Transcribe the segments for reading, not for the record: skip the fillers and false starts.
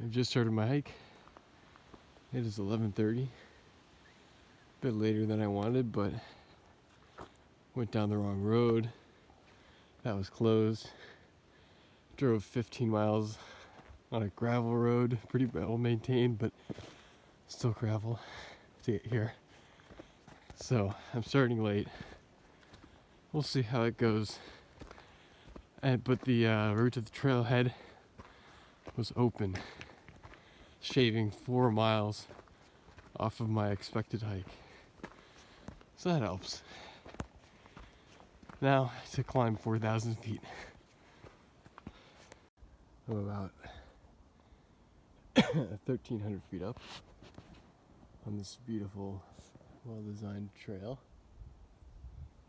I've just started my hike. It is 11:30. A bit later than I wanted, but went down the wrong road. That was closed. Drove 15 miles on a gravel road, pretty well maintained, but still gravel to get here. So I'm starting late. We'll see how it goes. But the route to the trailhead was open, shaving 4 miles off of my expected hike. So that helps. Now to climb 4,000 feet. I'm about 1,300 feet up on this beautiful, well-designed trail.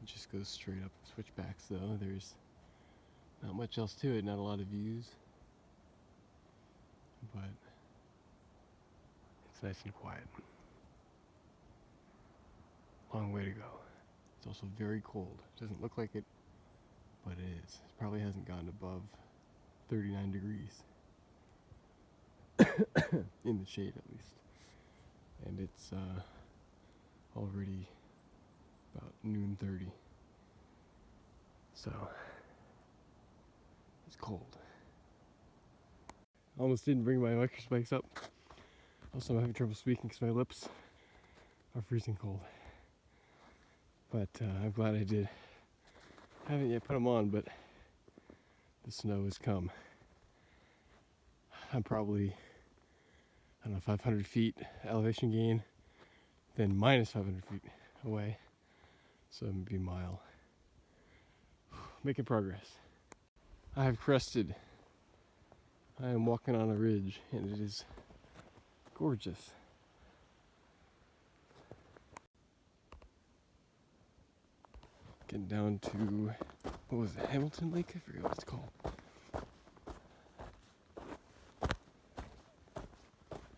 It just goes straight up. Switchbacks though, there's not much else to it, not a lot of views, but it's nice and quiet. Long way to go. It's also very cold. It doesn't look like it, but it is. It probably hasn't gone above 39 degrees. In the shade at least. And it's already about noon 30. So it's cold. Almost didn't bring my micro spikes up. Also I'm having trouble speaking because my lips are freezing cold. But I'm glad I did. I haven't yet put them on, but the snow has come. I'm probably, 500 feet elevation gain, then minus 500 feet away. So maybe a mile. Making progress. I have crested. I am walking on a ridge and it is gorgeous. Getting down to, what was it, Hamilton Lake? I forget what it's called.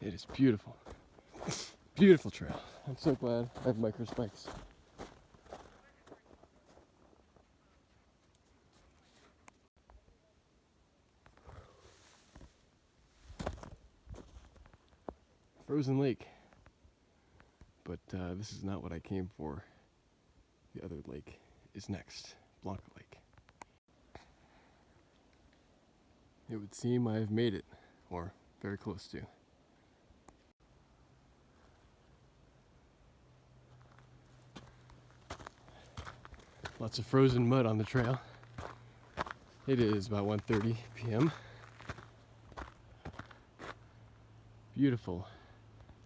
It is beautiful. Beautiful trail. I'm so glad I have micro spikes. Frozen lake. But this is not what I came for. The other lake is next. Blanca Lake. It would seem I have made it, or very close to. Lots of frozen mud on the trail. It is about 1:30 p.m. Beautiful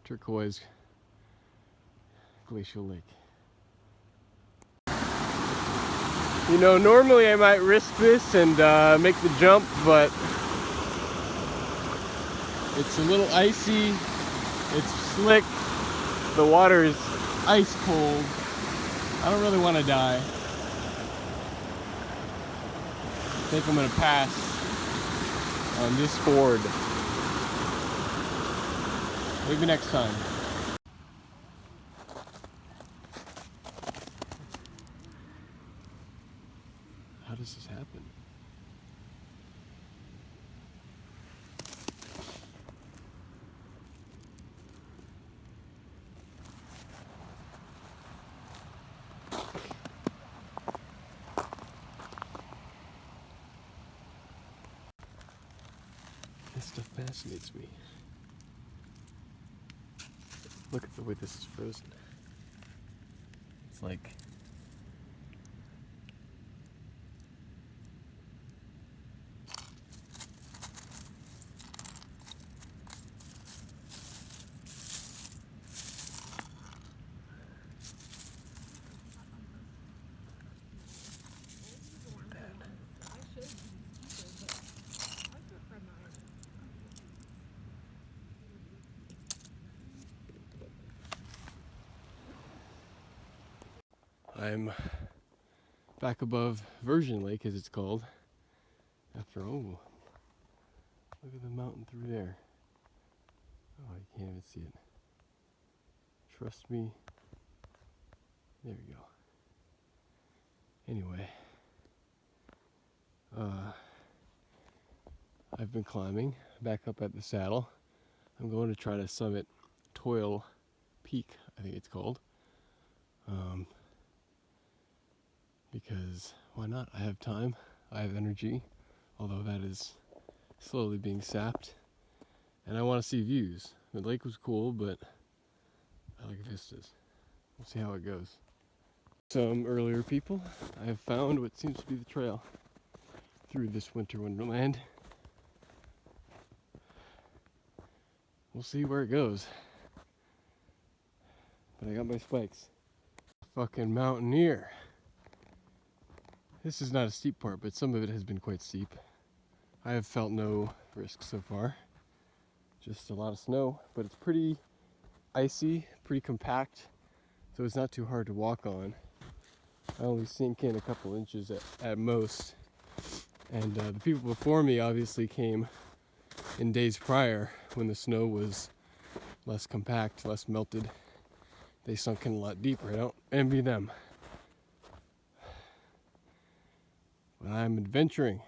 turquoise glacial lake. You know, normally I might risk this and make the jump, but it's a little icy, it's slick, the water is ice cold. I don't really want to die. I think I'm going to pass on this ford. Maybe next time. How does this happen? This stuff fascinates me. Look at the way this is frozen. It's like I'm back above Virgin Lake, as it's called. After, oh, look at the mountain through there. Oh, you can't even see it. Trust me. There we go. Anyway, I've been climbing back up at the saddle. I'm going to try to summit Toil Peak, I think it's called. Because why not? I have time, I have energy, although that is slowly being sapped. And I want to see views. The lake was cool, but I like vistas. We'll see how it goes. Some earlier people, I have found what seems to be the trail through this winter wonderland. We'll see where it goes. But I got my spikes. Fucking mountaineer. This is not a steep part, but some of it has been quite steep. I have felt no risk so far. Just a lot of snow, but it's pretty icy, pretty compact, so it's not too hard to walk on. I only sink in a couple inches at most. And the people before me obviously came in days prior when the snow was less compact, less melted. They sunk in a lot deeper. I don't envy them. But I'm adventuring.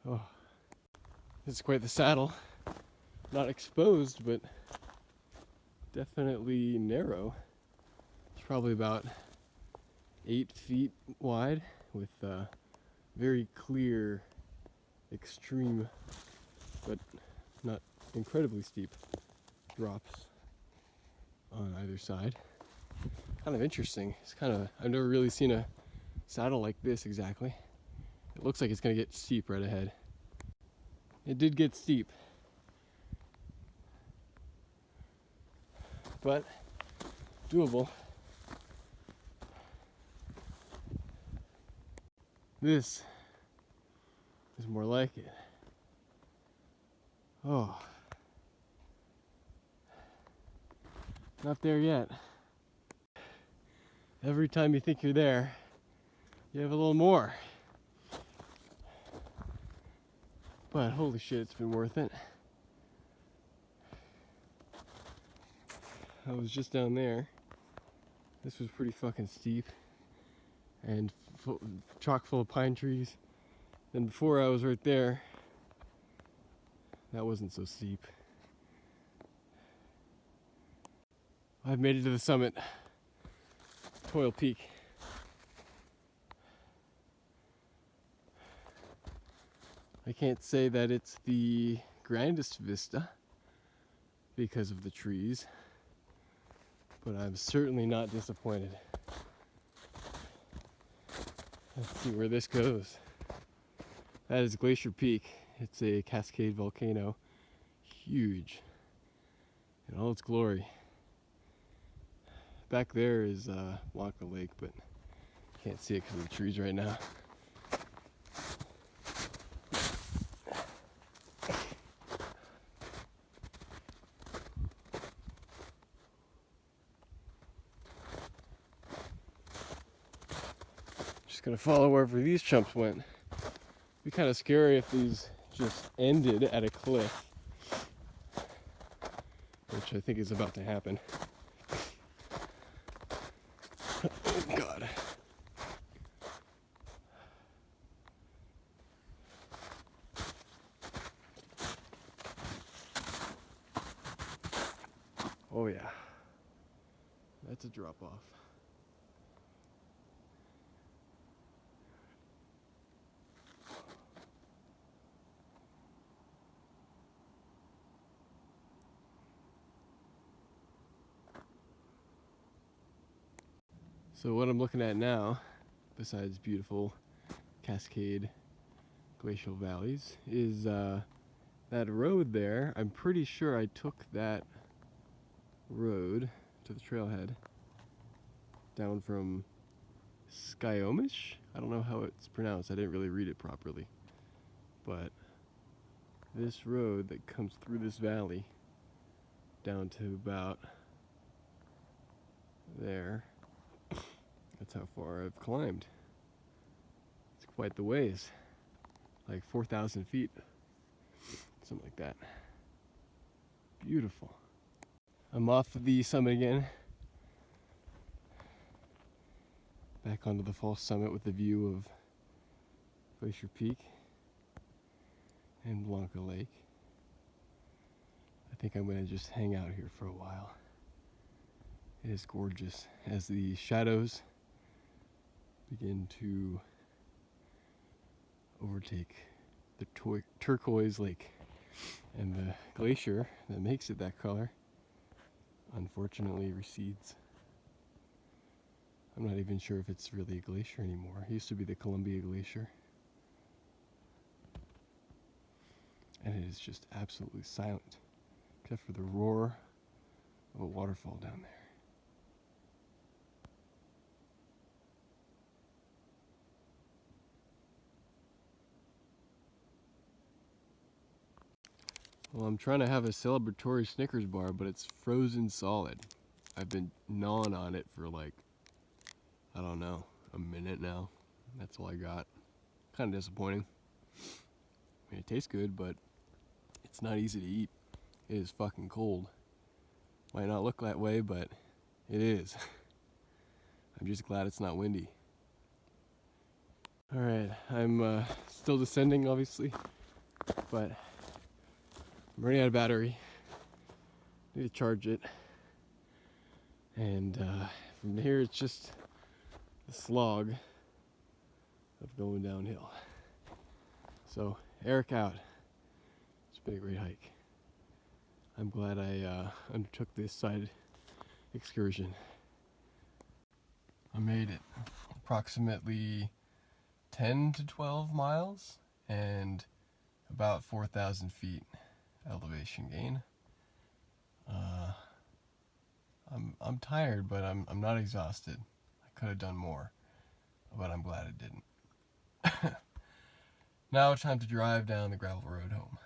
Oh, this is quite the saddle. Not exposed, but definitely narrow. It's probably about 8 feet wide with very clear, extreme, but not incredibly steep drops on either side. Kind of interesting. I've never really seen a saddle like this exactly. It looks like it's gonna get steep right ahead. It did get steep, but doable. This is more like it. Oh, not there yet. Every time you think you're there, you have a little more. But holy shit, it's been worth it. I was just down there. This was pretty fucking steep and chock full of pine trees. Then before I was right there, that wasn't so steep. I've made it to the summit, Toil Peak. I can't say that it's the grandest vista because of the trees, but I'm certainly not disappointed. Let's see where this goes. That is Glacier Peak. It's a cascade volcano, huge in all its glory. Back there is Blanca Lake, but can't see it because of the trees right now. Just gonna follow wherever these chumps went. It'd be kind of scary if these just ended at a cliff, which I think is about to happen. Oh God. Oh yeah. That's a drop off. So what I'm looking at now, besides beautiful cascade glacial valleys, is that road there. I'm pretty sure I took that road to the trailhead down from Skyomish? I don't know how it's pronounced. I didn't really read it properly. But this road that comes through this valley down to about there, that's how far I've climbed. It's quite the ways. Like 4,000 feet. Something like that. Beautiful. I'm off the summit again. Back onto the false summit with the view of Glacier Peak and Blanca Lake. I think I'm going to just hang out here for a while. It is gorgeous as the shadows begin to overtake the turquoise lake, and the glacier that makes it that color unfortunately recedes. I'm not even sure if it's really a glacier anymore. It used to be the Columbia Glacier. And it is just absolutely silent, except for the roar of a waterfall down there. Well, I'm trying to have a celebratory Snickers bar, but it's frozen solid. I've been gnawing on it for like, I don't know, a minute now. That's all I got. Kind of disappointing. I mean, it tastes good, but it's not easy to eat. It is fucking cold. Might not look that way, but it is. I'm just glad it's not windy. Alright, I'm still descending, obviously, but I'm running out of battery. Need to charge it. And from here, it's just the slog of going downhill. So, Eric out. It's been a great hike. I'm glad I undertook this side excursion. I made it approximately 10 to 12 miles and about 4,000 feet elevation gain. I'm tired, but I'm not exhausted. I could have done more, but I'm glad I didn't. Now time to drive down the gravel road home.